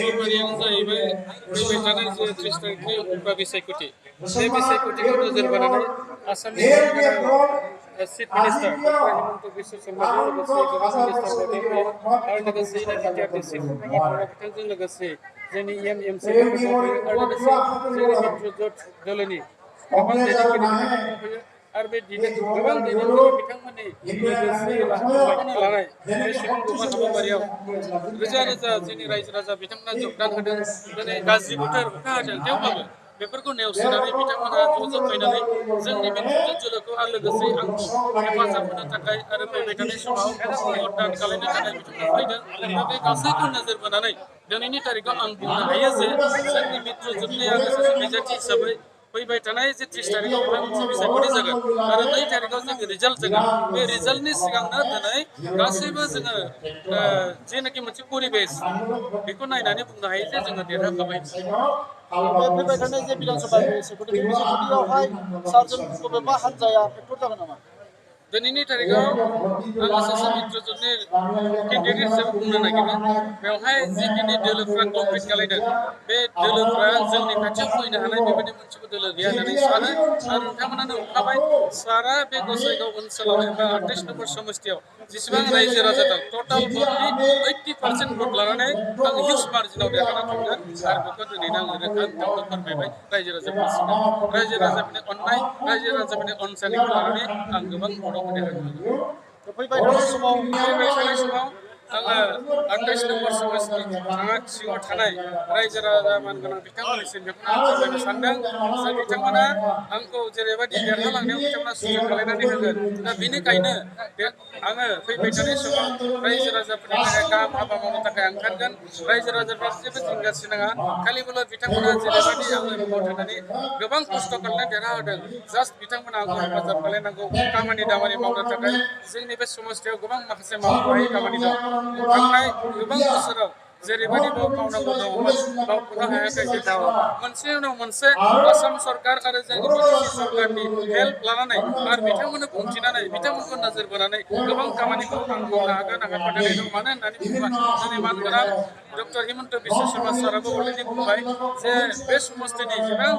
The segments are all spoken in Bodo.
हाबाफारियानो जाहैबाय फैबाय थानाय जे 30 तारिखनि उफ्रा बिसायख'थि बे बिसायख'थिखौ नोजोर बोनानै आसामनि chief minister doctor Himanta Biswa शर्माजों लोगोसे गोबां मिनिस्टारफोर दंफायो आरो लोगोसेयैनो बिटिआरनि चिफ सेक्रेटारि बिथांजों लोगोसे जोंनि एमसिएलएफोर दंफायो आरो लोगोसे जोंनि मित्रजोट दोलोनि गोबां दैदेनगिरि बिथांमोन दंफायो आरो बे गोबां दैदेनगिरि बिथांमोननि लोगोसे लाफानो लानाय बे सुबुं गौमा हाबाफारियाव रोजा रोजा जोंनि रायजो राजा बिथांमोना योगदान होदों दिनै गाज्रि बोथोर अखा हादों थेवब्लाबो बेफोरखौ नेवसिनानै बिथांमोना ज' फैनानै जोंनि मित्रजोट दोलोखौ आरो लोगोसे आंखौ हेफाजाब होनो थाखाय आरो फैबाय थानाय समाव मतदान खालामनो थाखाय बिथांमोना फैदों दा बे गासैखौ नोजोर बोनानै दिनैनि तारिखआव आं बुंनो हायो जे जोंनि मित्रजोटनि आरो सासे बिजाथि हिसाबै फैबाय थानाय जे 30 तारिखआव बहा मोनसे बिसायख'थि जागोन आरो 2 तारिखआव जोंनि रिजाल्ट जागोन बे रिजाल्टनि सिगांनो दिनै गासैबो जोङो जेनाखि मोनसे परिबेस बेखौ नायनानै बुंनो हायो जे जोङो देरहाखाबाय फैबाय थानाय जे बिधानसभा बिसायख'थि बे बिसायख'थियावहाय सारजों बबेबा हान्जाया फेक्टर जागोन नामा दिनैनि तारिखआव आङो सासे मित्रजोटनि केन्डिडेट हिसाबै बुंनो नागिरो बेवहाय जिखिनि दोलोफ्रा कम्पिट खालायदों बे दोलोफ्रा जोंनि खाथियाव फैनो हानाय बेबायदि मोनसेबो दोलो गैया होननानै सानो आरो नोंथांमोनानो नुखाबाय सारा बे गसाइगाव ओनसोलाव एबा 28 नम्बर समस्तियाव जेसेबां रायजो राजा दं टटाल भटनि 80% भट लानानै आं हिउज मार्जिनाव देरहाना थांगोन आरो बेखौ दिनैनो आङो रोखा नोंथांमोननो फोरमायबाय रायजो राजाफोरनि सिगां रायजो राजाफोरनि अननाय रायजो राजाफोरनि अनसायनायखौ लानानै आं गोबां भटआव देरहागोन फैबाय थानाय समाव आङो 28 नम्बर समस्ति सिङाव थानाय रायजो राजा मानगोनां बिथांमोननिसिम बेखौनो आं फोरमायनो सानदों जे बिथांमोना आंखौ जेरैबायदि देरहालांनायाव बिथांमोना सुजुग खालामनानै होगोन दा बेनिखायनो आङो फैबाय थानाय समाव रायजो राजाफोरनि थाखाय गाहाम हाबा मावनो थाखाय ओंखारगोन रायजो राजाफ्रा जेबो जिंगासिनाङा खालिबोल' बिथांमोना जेरैबायदि आंनो भट होनानै गोबां खस्थ' खालामनानै देरहाहोदों जास्ट बिथांमोना आंखौ हेफाजाब खालामनांगौ खामानि दामानि मावनो थाखाय जोंनि बे समस्तियाव गोबां माखासे मावनो हायै खामानि दं थांनाय गोबां बोसोराव जेरैबायदि मावनांगौ दङमोन मावख'नो हायाखै जेराव मोनसे उनाव मोनसे आसाम सरकार आरो जोंनि बिटिसि सरकारनि हेल्प लानानै आरो बिथांमोननो बुंथिनानै बिथांमोनखौ नोजोर बोनानै गोबां खामानिखौ आं मावनो हागोन आंहा फोथायनाय दं मानो होननानै बुङोब्ला जोंनि मानगोनां डक्टर हिमन्त बिश्व शर्मा साराबो अलरेडि बुंबाय जे बे समस्तिनि जेसेबां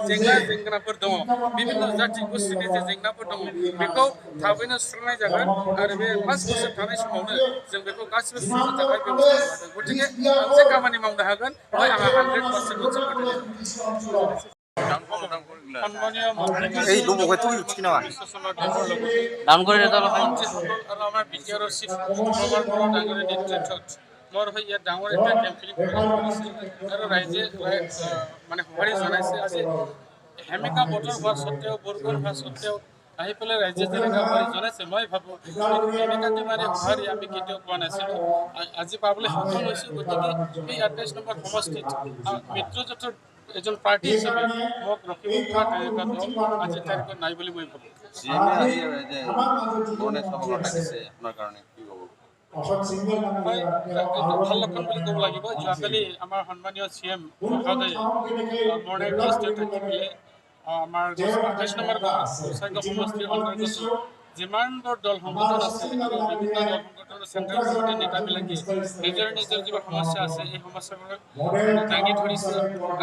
जेंनाफोर दङ बिभिन्न जाथि गोष्ठीनि जे जेंनाफोर दङ बेखौ थाबैनो सुस्रांनाय जागोन आरो बे 5 बोसोर थानाय समावनो जों बेखौ गासिबो सुस्रांनो थाखाय बेबस्था लादों गतिके आं जे खामानि मावनो हागोन बेवहाय आंहा 100% मोनसे फोथायनाय दं সম্মানীয় এই লোমগটো উঠি নামা নাম করে আৰু আমাৰ বিটিআৰৰ চিফ প্ৰভাৰ বড়ো ডাঙৰীয়াৰ নেতৃত্বত মোৰ হৈ ইয়াত ডাঙৰ এটা কেম্পেইনিং প্ৰগ্ৰাম কৰিছে আৰু ৰাইজে মানে সঁহাৰি জনাইছে আজি হেমেকা বতৰ হোৱাৰ স্বত্তেও বৰষুণ হোৱাৰ স্বত্তেও আহি পেলাই ৰাইজে যেনেকৈ সঁহাৰি জনাইছে মই ভাবোঁ এনেকুৱা মানে সঁহাৰি আমি কেতিয়াও পোৱা নাছিলোঁ আজি পাবলৈ সক্ষম হৈছোঁ গতিকে এই 28 নম্বৰ সমষ্টিত মিত্ৰজোঁটৰ এজন প্ৰাৰ্থী হিচাপে মোক ৰখিব পৰা তেনেকুৱা দল আজিৰ তাৰিখত নাই বুলি মই ভাবোঁ ভাল লক্ষণ বুলি ক'ব লাগিব যোৱাকালি আমাৰ সন্মানীয় CM মহোদয়ে মৰ্ণিং ট্ৰাষ্টে থাকি পেলাই আমাৰ 28 নম্বৰ গোসাইগাঁও সমষ্টিৰ অন্তৰ্গত যিমানবোৰ দল সংগঠন আছে আৰু বিভিন্ন দল সংগঠনৰ চেণ্ট্ৰেল কমিটিৰ নেতাবিলাকে নিজৰ যিবোৰ সমস্যা আছে এই সমস্যাবোৰক দাঙি ধৰিছে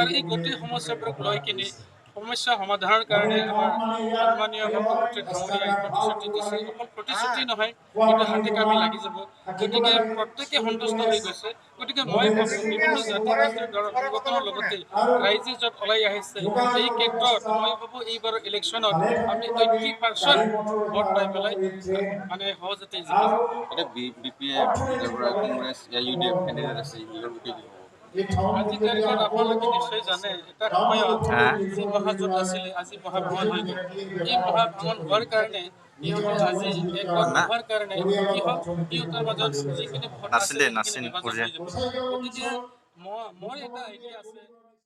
আৰু এই গোটেই সমস্যাবোৰক লৈ কিনে সমস্যা সমাধানৰ কাৰণে আমাৰ সন্মানীয় মুখ্যমন্ত্ৰী ডাঙৰীয়াই প্ৰতিশ্ৰুতি দিছে অকল প্ৰতিশ্ৰুতি নহয় কিন্তু হাতে কামে লাগি যাব গতিকে প্ৰত্যেকে সন্তুষ্ট হৈ গৈছে গতিকে মই ভাবোঁ বিভিন্ন জাতি গোষ্ঠীৰ দল সংগঠনৰ লগতে ৰাইজে য'ত ওলাই আহিছে এই ক্ষেত্ৰত মই ভাবোঁ এইবাৰৰ ইলেকশ্যনত আমি 80% ভোট পাই পেলাই মানে সহজতে জিকিম এটা BPF কংগ্ৰেছ UDF কেণ্ডিডেট আছে আজি তাৰিখত আপোনালোকে নিশ্চয় জানে এটা সময়ত যি মহাজোঁট আছিলে আজি মহাভ্ৰমণ হৈ গ'ল এই মহাভ্ৰমণ হোৱাৰ কাৰণে ইহঁতৰ আজি একগোট হোৱাৰ কাৰণে কি হ'ল ইহঁতৰ মাজত যিখিনি ভোট আছে গতিকে মোৰ এটা আইডিয়া আছে